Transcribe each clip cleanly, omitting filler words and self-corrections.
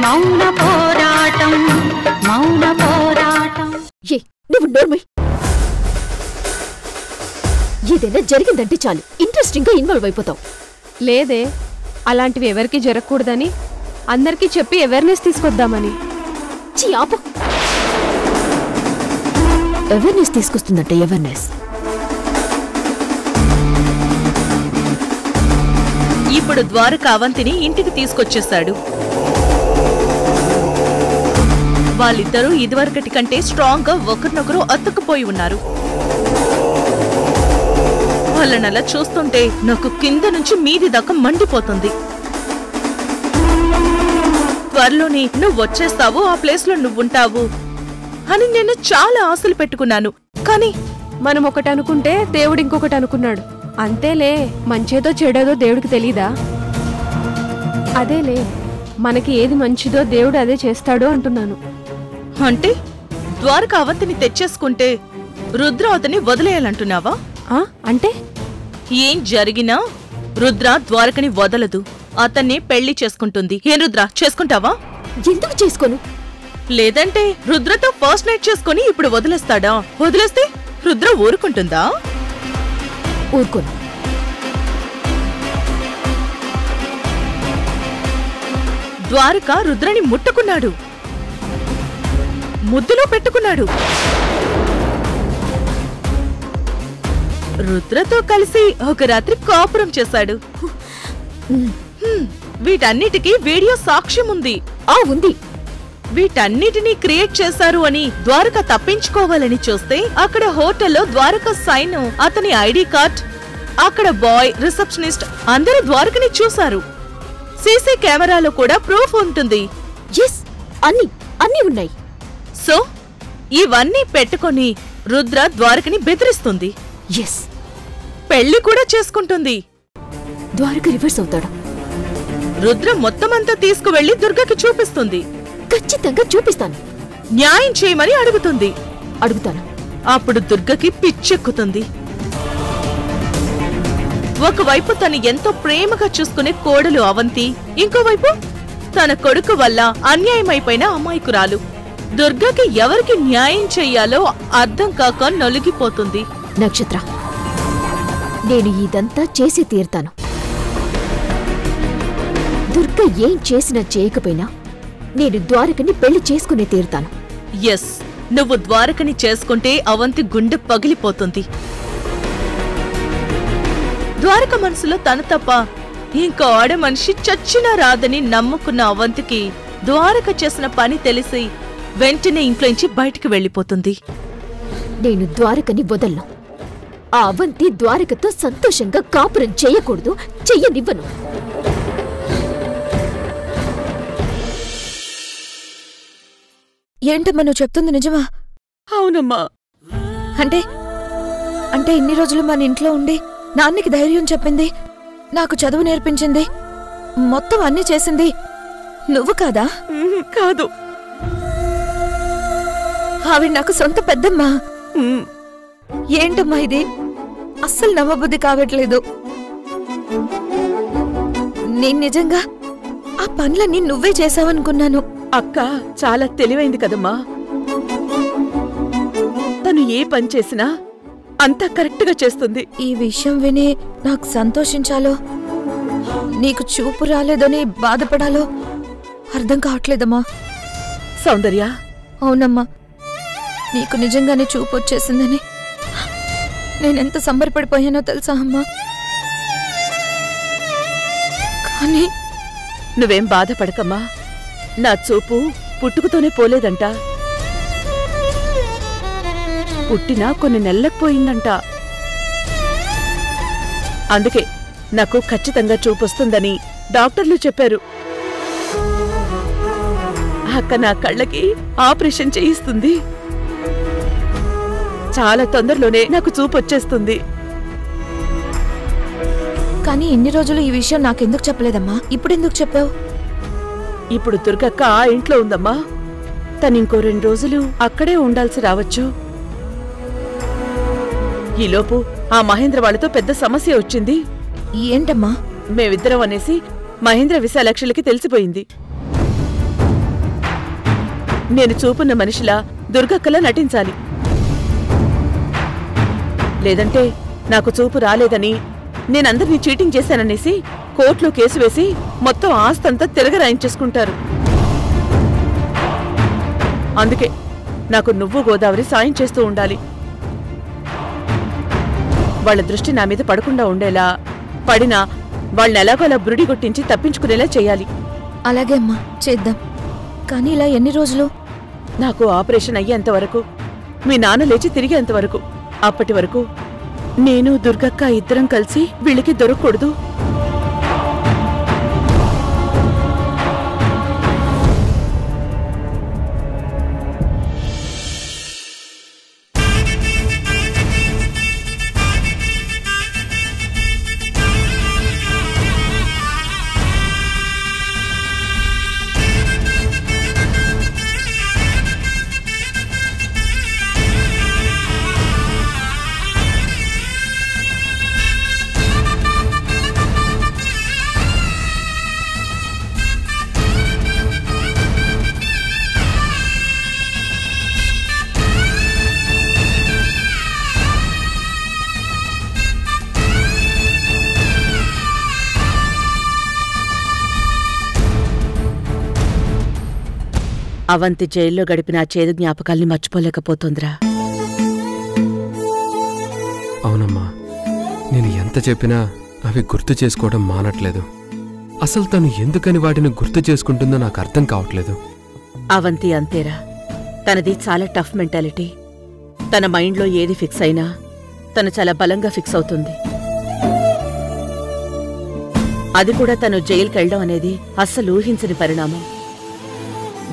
మౌన పోరాటం మౌన పోరాటం. నువ్వు నోర్మై. ఏదైనా జరిగిందంటే చాలు ఇంట్రెస్టింగ్ గా ఇన్వాల్వ్ అయిపోతావు. లేదే, అలాంటివి ఎవరికి జరగకూడదని అందరికీ చెప్పి అవేర్నెస్ తీసుకొద్దామని. ఆపు. అవేర్నెస్ తీసుకొస్తుందంటే అవేర్నెస్. ఇప్పుడు ద్వారక అవంతిని ఇంటికి తీసుకొచ్చేశాడు. వాళ్ళిద్దరూ ఇదివరకటి కంటే స్ట్రాంగ్ గా ఒకరినొకరు అతుక్కుపోయి ఉన్నారు. వాళ్ళనలా చూస్తుంటే నాకు కింద నుంచి మీది దాకా మండిపోతుంది. త్వరలోనే నువ్వు వచ్చేస్తావు, ఆ ప్లేస్ లో నువ్వుంటావు అని నేను చాలా ఆశలు పెట్టుకున్నాను. కానీ మనం ఒకటి అనుకుంటే దేవుడు ఇంకొకటి అనుకున్నాడు. అంతేలే, మంచేదో చెడేదో దేవుడికి తెలీదా? అదేలే, మనకి ఏది మంచిదో దేవుడు అదే చేస్తాడు అంటున్నాను. అంటే ద్వారక అవంతిని తెచ్చేసుకుంటే రుద్ర అతన్ని వదిలేయాలంటున్నావా? అంటే ఏం జరిగినా రుద్ర ద్వారకని వదలదు, అతన్ని పెళ్లి చేసుకుంటుంది. ఏం రుద్ర, చేసుకుంటావా? ఎందుకు చేసుకోను? లేదంటే రుద్రతో ఫస్ట్ నైట్ చేసుకుని ఇప్పుడు వదిలేస్తాడా? వదిలేస్తే రుద్ర ఊరుకుంటుందా? ఊరుకోను. ద్వారక రుద్రని ముట్టుకున్నాడు, ముద్దులో పెట్టుకున్నాడు. రుద్రతో కలిసి ఒక రాత్రి కాపురం చేశాడు. వీటన్నిటికీ వీడియో సాక్ష్యం ఉంది. ఉంది. వీటన్నిటినీ క్రియేట్ చేశారు అని ద్వారక తప్పించుకోవాలని చూస్తే అక్కడ హోటల్లో ద్వారక సైన్, అతని ఐడి కార్డ్, అక్కడ బాయ్, రిసెప్షనిస్ట్ అందరూ ద్వారకని చూశారు. సీసీ కెమెరాలో కూడా ప్రూఫ్ ఉంటుంది. అన్నీ ఉన్నాయి. సో ఇవన్నీ పెట్టుకొని రుద్ర ద్వారకని బెదిరిస్తుంది. పెళ్లి కూడా చేసుకుంటుంది. ద్వారక రివర్స్ అవుతాడు. రుద్ర మొత్తమంతా తీసుకువెళ్లి దుర్గకి చూపిస్తుంది. ఖచ్చితంగా చూపిస్తాను. న్యాయం చేయమని అడుగుతాను. అప్పుడు దుర్గకి పిచ్చెక్కుతుంది. ఒకవైపు తను ఎంతో ప్రేమగా చూసుకునే కోడలు అవంతి, ఇంకోవైపు తన కొడుకు వల్ల అన్యాయమైపోయిన అమాయకురాలు. దుర్గకి ఎవరికి న్యాయం చెయ్యాలో అర్థం కాక నొలిగిపోతుంది. నక్షత్ర, నేను ఇదంతా చేసి తీరుతాను. దుర్గ ఏం చేసినా చేయకపోయినా నేను ద్వారకని పెళ్లి చేసుకునే తీరుతాను. ఎస్, నువ్వు ద్వారకని చేసుకుంటే అవంతి గుండె పగిలిపోతుంది. ద్వారక మనసులో తను తప్ప ఇంకో ఆడ మనిషి చచ్చినా రాదని నమ్ముకున్న అవంతికి ద్వారక చేసిన పని తెలిసి వెంటనే ఇంట్లోంచి బయటికి వెళ్లిపోతుంది. నేను ద్వారకని వదలను. ఆ అవంతి ద్వారకతో సంతోషంగా కాపురం చేయకూడదు, చెయ్యనివ్వను. ఏంటమ్మా నువ్వు చెప్తుంది నిజమా? అవునమ్మా. అంటే ఇన్ని రోజులు మన ఇంట్లో ఉండి నాన్నకి ధైర్యం చెప్పింది, నాకు చదువు నేర్పించింది, మొత్తం అన్నీ చేసింది నువ్వు కాదా? కాదు, ఆవిడ నాకు సొంత పెద్దమ్మా. ఏంటమ్మా ఇది? అస్సలు నమ్మబుద్ధి కావట్లేదు. నేను నిజంగా ఆ పనులన్నీ నువ్వే చేసావనుకున్నాను. అక్క చాలా తెలివైంది కదమ్మా. తను ఏ పని చేసినా అంతా కరెక్ట్ గా చేస్తుంది. ఈ విషయం విని నాకు సంతోషించాలో, నీకు చూపు రాలేదని బాధపడాలో అర్థం కావట్లేదమ్మా. సౌందర్య, అవునమ్మా, నీకు నిజంగానే చూపు వచ్చేసిందని నేనెంత సంబరపడిపోయానో తెలుసా అమ్మా. కానీ నువ్వేం బాధపడకమ్మా. నా చూపు పుట్టుకతోనే పోలేదంట, పుట్టినా కొన్ని నెలలకు పోయిందంట. అందుకే నాకు ఖచ్చితంగా చూపొస్తుందని డాక్టర్లు చెప్పారు. అక్క నా కళ్ళకి ఆపరేషన్ చేయిస్తుంది. చాలా తొందరలోనే నాకు చూపొచ్చేస్తుంది. కానీ ఇన్ని రోజులు ఈ విషయం నాకెందుకు చెప్పలేదమ్మా? ఇప్పుడెందుకు చెప్పావు? ఇప్పుడు దుర్గక్క ఆ ఇంట్లో ఉందమ్మా. తనింకో 2 రోజులు అక్కడే ఉండాల్సి రావచ్చు. ఈలోపు ఆ మహేంద్ర వాళ్ళతో పెద్ద సమస్య వచ్చింది. ఏంటమ్మా? మేమిద్దరం అనేసి మహేంద్ర విశాలాక్షులకి తెలిసిపోయింది. నేను చూపున్న మనిషిలా దుర్గక్కలా నటించాలి. లేదంటే నాకు చూపు రాలేదని నేనందరినీ చీటింగ్ చేశాననేసి కోర్టులో కేసు వేసి మొత్తం ఆస్తంతా తిరగరాయించేసుకుంటారు. అందుకే నాకు నువ్వు గోదావరి సాయం చేస్తూ ఉండాలి. వాళ్ళ దృష్టి నా మీద పడకుండా ఉండేలా, పడినా వాళ్ళని ఎలాగోలా బురిడి కొట్టించి తప్పించుకునేలా చెయ్యాలి. అలాగే అమ్మా, చేద్దాం. కానీ ఇలా ఎన్ని రోజులు? నాకు ఆపరేషన్ అయ్యేంతవరకు, మీ నాన్న లేచి తిరిగేంతవరకు. అప్పటి వరకు నేను దుర్గక్క ఇద్దరం కలిసి వీళ్ళకి దొరకకూడదు. అవంతి జైల్లో గడిపిన ఆ చేదు జ్ఞాపకాల్ని మర్చిపోలేకపోతోందిరా. అవునమ్మా, నేను ఎంత చెప్పినా అవి గుర్తు చేసుకోవడం మానట్లేదు. అసలు తను ఎందుకని వాటిని గుర్తు చేసుకుంటుందో నాకు అర్థం కావట్లేదు. అవంతి అంతేరా. తనది చాలా టఫ్ మెంటాలిటీ. తన మైండ్లో ఏది ఫిక్స్ అయినా తను చాలా బలంగా ఫిక్స్ అవుతుంది. అది కూడా తను జైలుకెళ్ళడం అనేది అస్సలు ఊహించని పరిణామం.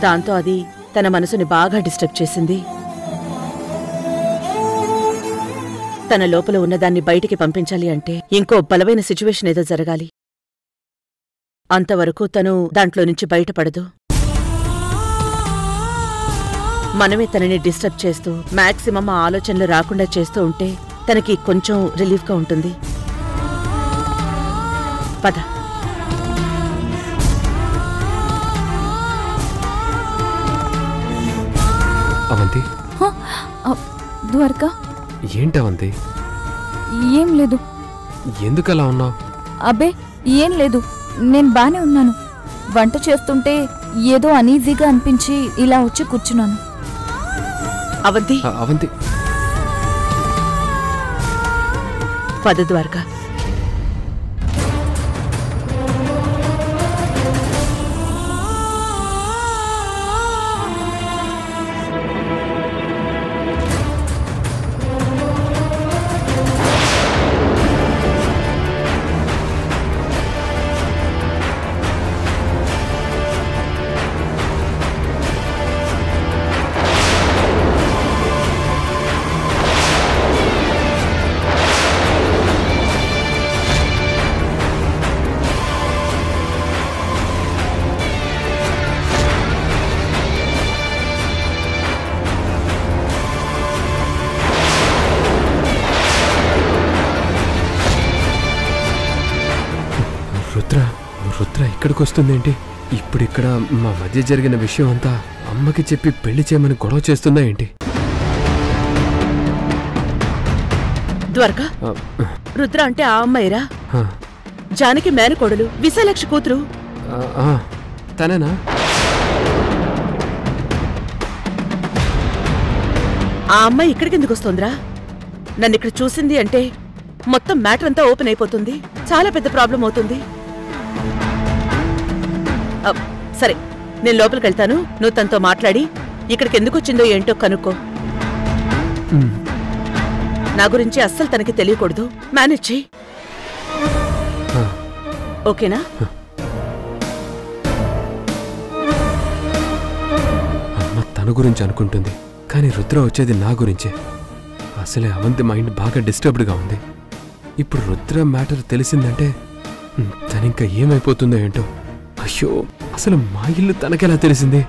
దాంతో అది తన మనసుని బాగా డిస్టర్బ్ చేసింది. తన లోపల ఉన్నదాన్ని బయటికి పంపించాలి అంటే ఇంకో బలమైన సిచ్యువేషన్ ఏదో జరగాలి. అంతవరకు తను దాంట్లో నుంచి బయటపడదు. మనమే తనని డిస్టర్బ్ చేస్తూ మాక్సిమం ఆ ఆలోచనలు రాకుండా చేస్తూ ఉంటే తనకి కొంచెం రిలీఫ్గా ఉంటుంది. పద. అవంతి, ద్వారకా, ఏంటవంతి? ఏం లేదు. ఎందుకలా ఉన్నావు? అబ్బే ఏం లేదు, నేను బానే ఉన్నాను. వంట చేస్తుంటే ఏదో అనీజీగా అనిపించి ఇలా వచ్చి కూర్చున్నాను. అవంతి, అవంతి, పద ద్వారకా. రుద్ర ఇక్కడికి వస్తుందేంటి? ఇప్పుడిక్కడ మా మధ్య జరిగిన విషయం అంతా అమ్మకి చెప్పి పెళ్లి చేయమని గొడవ చేస్తుందా ఏంటి? ద్వారకా, రుద్ర అంటే ఆ అమ్మాయిరా, జానకి మేనకోడలు, విశాలక్షి కూతురు. తనేనా? ఆ అమ్మాయి ఇక్కడికెందుకు వస్తోందిరా? నన్ను ఇక్కడ చూసింది అంటే మొత్తం మ్యాటర్ అంతా ఓపెన్ అయిపోతుంది. చాలా పెద్ద ప్రాబ్లం అవుతుంది. సరే, నేను లోపలికి వెళ్తాను. నువ్వు తనతో మాట్లాడి ఇక్కడికి ఎందుకు వచ్చిందో ఏంటో కనుక్కో. నా గురించి అస్సలు తనకి తెలియకూడదు. మేనేజ్ చెయ్యి, ఓకేనా? అమ్మ తన గురించి అనుకుంటుంది, కానీ రుద్ర వచ్చేది నా గురించే. అసలే అవంతి మైండ్ బాగా డిస్టర్బ్డ్గా ఉంది. ఇప్పుడు రుద్ర మ్యాటర్ తెలిసిందంటే తనింకా ఏమైపోతుందో ఏంటో. అయ్యో, అసలు మా ఇల్లు తనకెలా తెలిసింది?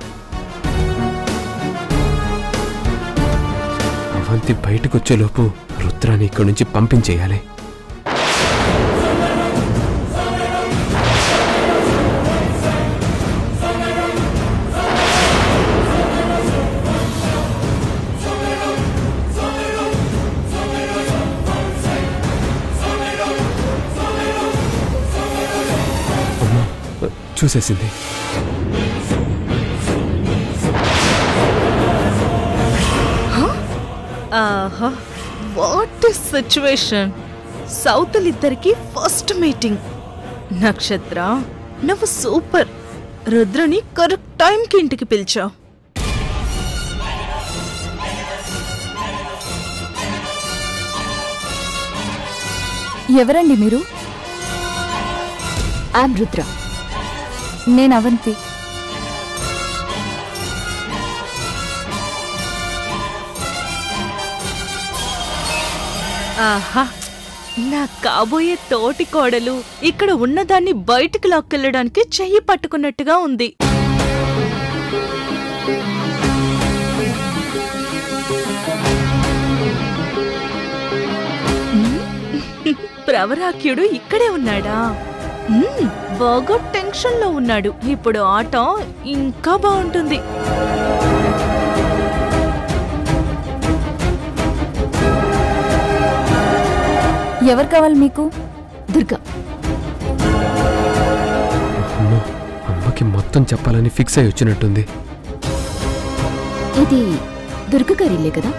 అవంతి బయటకొచ్చేలోపు రుద్రాన్ని ఇక్కడి నుంచి పంపించేయాలి. చూసేసింది. ఆహా, వాట్ సిచ్యువేషన్! సౌతులిద్దరికి ఫస్ట్ మీటింగ్. నక్షత్ర, నువ్వు సూపర్. రుద్రని కరెక్ట్ టైంకి ఇంటికి పిలిచావు. ఎవరండి మీరు? ఐమ్ రుద్ర. నేను అవంతి. ఆహా, నా కాబోయే తోటి కోడలు ఇక్కడ ఉన్నదాన్ని బయటికి లాక్కెళ్ళడానికి చెయ్యి పట్టుకున్నట్టుగా ఉంది. ప్రవరాఖ్యుడు ఇక్కడే ఉన్నాడా? బాగా టెన్షన్ లో ఉన్నాడు. ఇప్పుడు ఆట ఇంకా బాగుంటుంది. ఎవరు కావాలి మీకు? దుర్గా. అమ్మకి మొత్తం చెప్పాలని ఫిక్స్ అయి వచ్చినట్టుంది. ఇది దుర్గ గారి ఇల్లే కదా?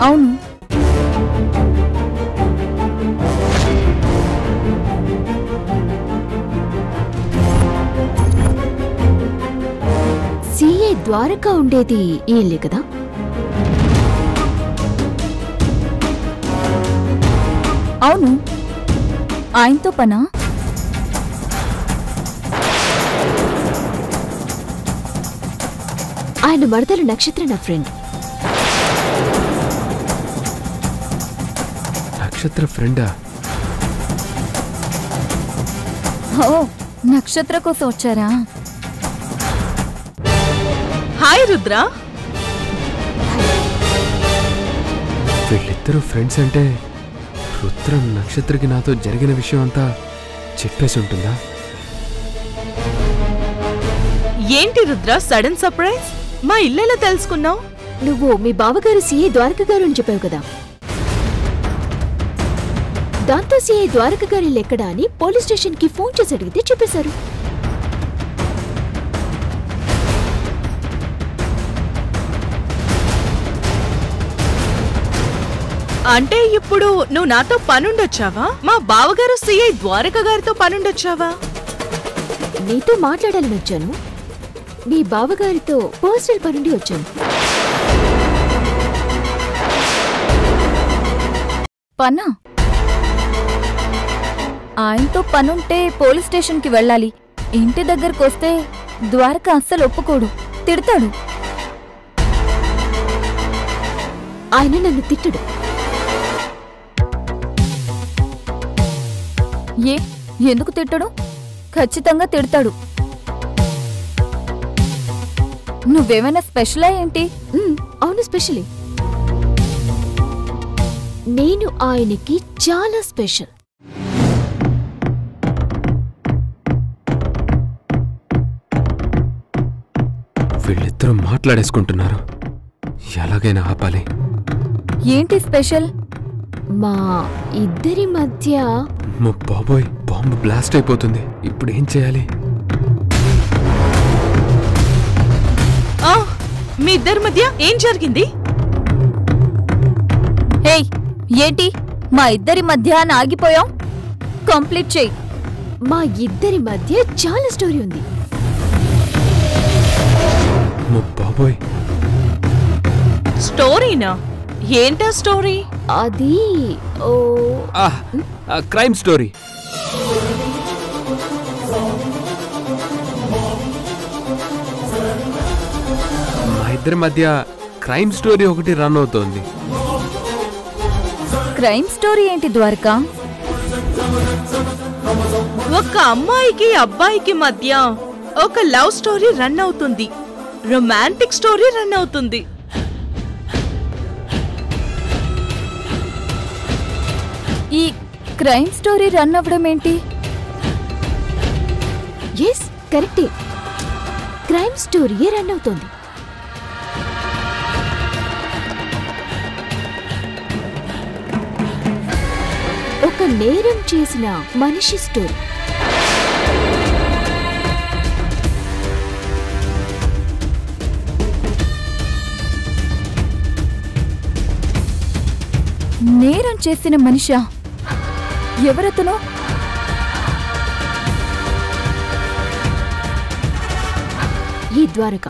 అవును. సిఐ ద్వారకా ఉండేది ఈ ఇల్లే కదా? అవును. ఆయనతో పనా? ఆయన మరదలు నక్షత్ర నా ఫ్రెండ్. నక్షత్ర ఫ్రెండా? ఓ, నక్షత్ర కోసం వచ్చారా? హాయ్ రుద్ర. వీళ్ళిద్దరూ ఫ్రెండ్స్ అంటే రుద్ర నక్షత్రకి నాతో జరిగిన విషయం అంతా చెప్పేసి ఉంటుందా? ఏంటి రుద్ర సడన్ సర్ప్రైజ్? మా ఇల్లెలా తెలుసుకున్నావు? నువ్వు మీ బావగారు సిఐ ద్వారక గారు అని చెప్పావు కదా. దాంతో సిఐ ద్వారక గారి లెక్కడా అని పోలీస్ స్టేషన్ కి ఫోన్ చేసి అడిగితే చెప్పేశారు. అంటే ఇప్పుడు నువ్వు నాతో పనుండొచ్చావా? మా బావగారు సిఐ ద్వారక గారితో పనుండొచ్చావా? నీతో మాట్లాడాలని వచ్చాను. మీ బావగారితో పర్సనల్ పనుండి వచ్చాను. పనా? ఆయనతో పనుంటే పోలీస్ స్టేషన్కి వెళ్ళాలి. ఇంటి దగ్గరకు వస్తే ద్వారక అస్సలు ఒప్పుకోడు, తిడతాడు. ఆయన నన్ను తిట్టడు. ఎందుకు తిట్టడు? ఖచ్చితంగా తిడతాడు. నువ్వేమైనా స్పెషలా ఏంటి? అవును, స్పెషలీ. నేను ఆయనకి చాలా స్పెషల్. వీళ్ళిద్దరూ మాట్లాడేసుకుంటున్నారు. ఎలాగైనా ఆపాలి. ఏంటి స్పెషల్? మా ఇద్దరి మధ్య బాబోయ్, బాంబు బ్లాస్ట్ అయిపోతుంది. ఇప్పుడు ఏం చేయాలి? మీ ఇద్దరి మధ్య ఏం జరిగింది? హేయ్, ఏంటి మా ఇద్దరి మధ్య ఆగిపోయాం? కంప్లీట్ చెయ్యి. మా ఇద్దరి మధ్య చాలా స్టోరీ ఉంది. బాబోయ్, స్టోరీనా? ఏంటా స్టోరీ? అది క్రైమ్ స్టోరీ. మా ఇద్దరి మధ్య క్రైమ్ స్టోరీ ఒకటి రన్ అవుతోంది. క్రైమ్ స్టోరీ ఏంటి ద్వారకా? ఒక అమ్మాయికి అబ్బాయికి మధ్య ఒక లవ్ స్టోరీ రన్ అవుతుంది. రొమాంటిక్ స్టోరీ రన్ అవుతుంది. ఈ క్రైమ్ స్టోరీ రన్ అవ్వడం ఏంటి? ఎస్, కరెక్టే. క్రైమ్ స్టోరీయే రన్ అవుతోంది. ఒక నేరం చేసిన మనిషి స్టోరీ. నేరం చేసిన మనిషా? ఎవరతను? ఈ ద్వారక.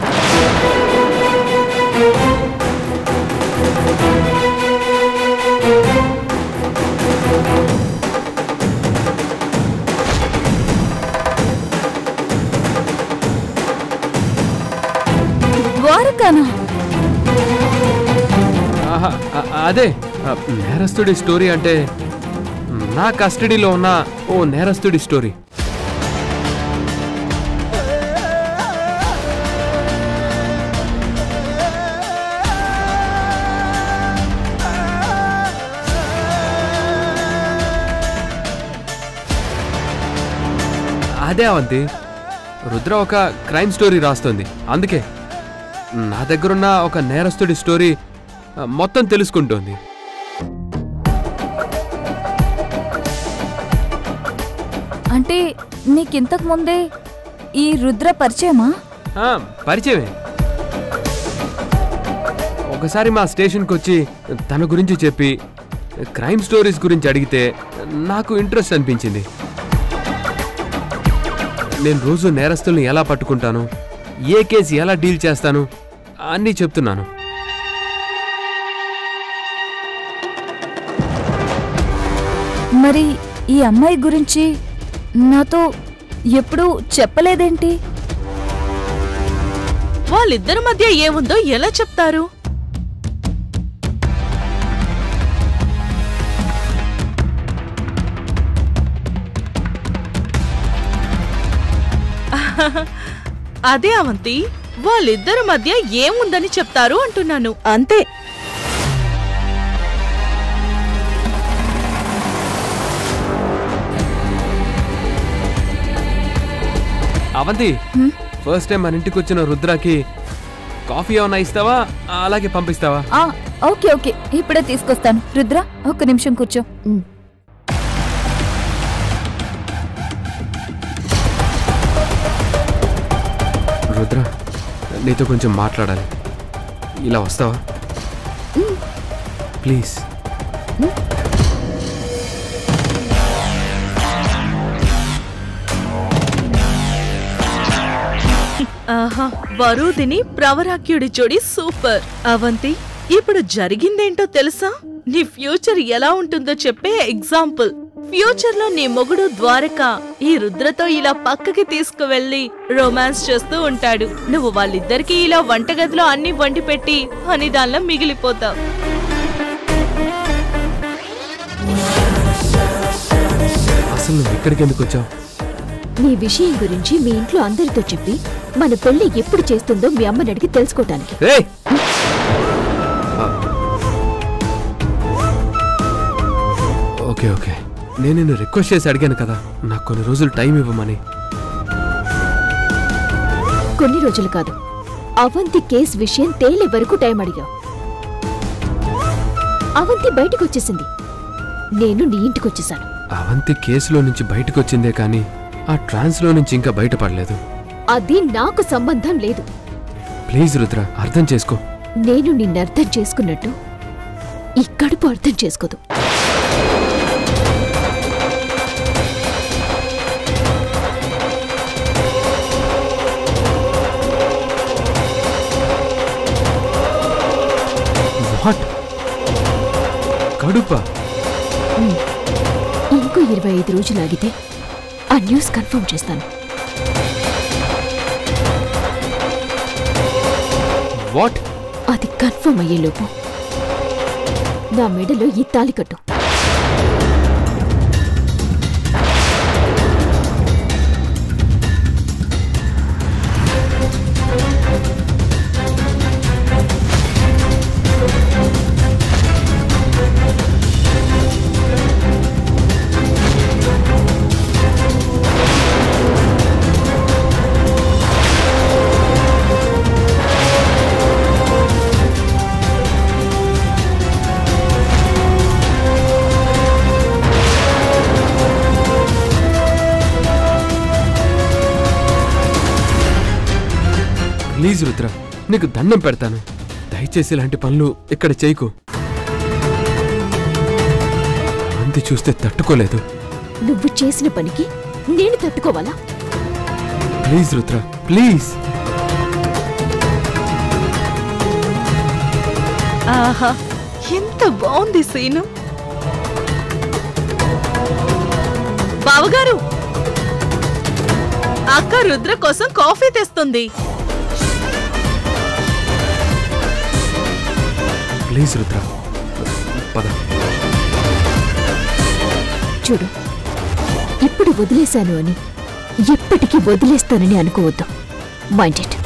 ద్వారకానా? అదే నేరస్తుడి స్టోరీ అంటే నా కస్టడీలో ఉన్న ఓ నేరస్తుడి స్టోరీ. అదే అవంతి, రుద్ర ఒక క్రైమ్ స్టోరీ రాస్తుంది. అందుకే నా దగ్గరున్న ఒక నేరస్తుడి స్టోరీ మొత్తం తెలుసుకుంటోంది. అంటే నీకింతకు ముందే ఈ రుద్ర పరిచయమా? పరిచయమే. ఒకసారి మా స్టేషన్కి వచ్చి తన గురించి చెప్పి క్రైమ్ స్టోరీస్ గురించి అడిగితే నాకు ఇంట్రెస్ట్ అనిపించింది. నేను రోజు నేరస్తుల్ని ఎలా పట్టుకుంటాను, ఏ కేసు ఎలా డీల్ చేస్తాను అన్నీ చెప్తున్నాను. మరి ఈ అమ్మాయి గురించి నాతో ఎప్పుడూ చెప్పలేదేంటి? వాళ్ళిద్దరి మధ్య ఏముందో ఎలా చెప్తారు? అదే అవంతి, వాళ్ళిద్దరి మధ్య ఏముందని చెప్తారు అంటున్నాను. అంతే. అవంతి, ఫస్ట్ టైం మన ఇంటికి వచ్చిన రుద్రకి కాఫీ ఏమన్నా ఇస్తావా, అలాగే పంపిస్తావా? ఓకే ఓకే, ఇప్పుడే తీసుకొస్తాను. రుద్ర, ఒక్క నిమిషం కూర్చో. రుద్ర, నీతో కొంచెం మాట్లాడాలి. ఇలా వస్తావా ప్లీజ్? ఆహా, వరూదిని ప్రవరాక్యుడి జోడి సూపర్. అవంతి, ఇప్పుడు జరిగిందేంటో తెలుసా? నీ ఫ్యూచర్ ఎలా ఉంటుందో చెప్పే ఎగ్జాంపుల్. ఫ్యూచర్ లో నీ మొగుడు ద్వారక ఈ రుద్రతో ఇలా పక్కకి తీసుకువెళ్లి రొమాన్స్ చేస్తూ ఉంటాడు. నువ్వు వాళ్ళిద్దరికి ఇలా వంటగదిలో అన్ని వండి పెట్టి అనిదాన్లా మిగిలిపోతావు. అసలు నువ్వు ఇక్కడికి ఎందుకు వచ్చావు? నీ విషయం గురించి మీ ఇంట్లో అందరితో చెప్పి మన పెళ్లి ఎప్పుడు చేస్తుందో మీ అమ్మని అడిగి తెలుసుకోవటానికి. ఓకే ఓకే, నేను నిన్ను రిక్వెస్ట్ చేసి అడిగాను కదా, నాకు కొన్ని రోజులు టైం ఇవ్వమని. కొన్ని రోజులు కాదు, అవంతి కేసు విషయం తేలే వరకు టైం అడిగా. అవంతి బయటకు వచ్చేసింది, నేను నీ ఇంటికి వచ్చేసాను. అవంతి కేసులో నుంచి బయటకు వచ్చిందే కానీ ఆ ట్రాన్స్ లో నుంచి ఇంకా బయటపడలేదు. అది నాకు సంబంధం లేదు. ప్లీజ్ రుద్ర, అర్థం చేసుకో. నేను నిన్ను అర్థం చేసుకున్నట్టు ఈ కడుపు అర్థం చేసుకోదు. వాట్? కడుపా? ఇంకో 25 రోజులు ఆగితే ఆ న్యూస్ కన్ఫర్మ్ చేస్తాను. వాట్? అది కన్ఫర్మ్ అయ్యేలోపు నా మెడలో ఈ తాళి కట్టు. ప్లీజ్ రుద్ర, నీకు దండం పెడతాను, దయచేసి ఇలాంటి పనులు ఇక్కడ చేయకు. అవంతి చూస్తే తట్టుకోలేదు. నువ్వు చేసిన పనికి నేను తట్టుకోవాలా? Please Rudra, please. ఆహా, ఎంత బాగుంది సీను. బావగారు, అక్క రుద్ర కోసం కాఫీ తెస్తుంది. ప్లీజ్ రుద్ర, పద. చూడు, ఇప్పుడు వదిలేశాను అని ఎప్పటికీ వదిలేస్తానని అనుకోవద్దు. Mind it.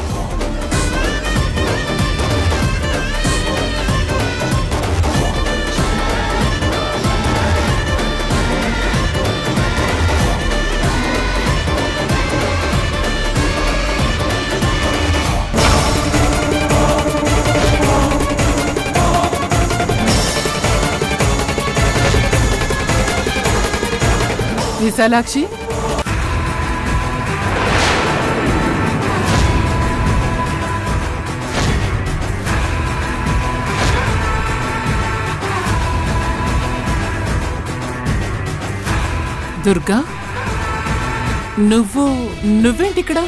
విశాలాక్షి, దుర్గా, నువ్వేంటి ఇక్కడ?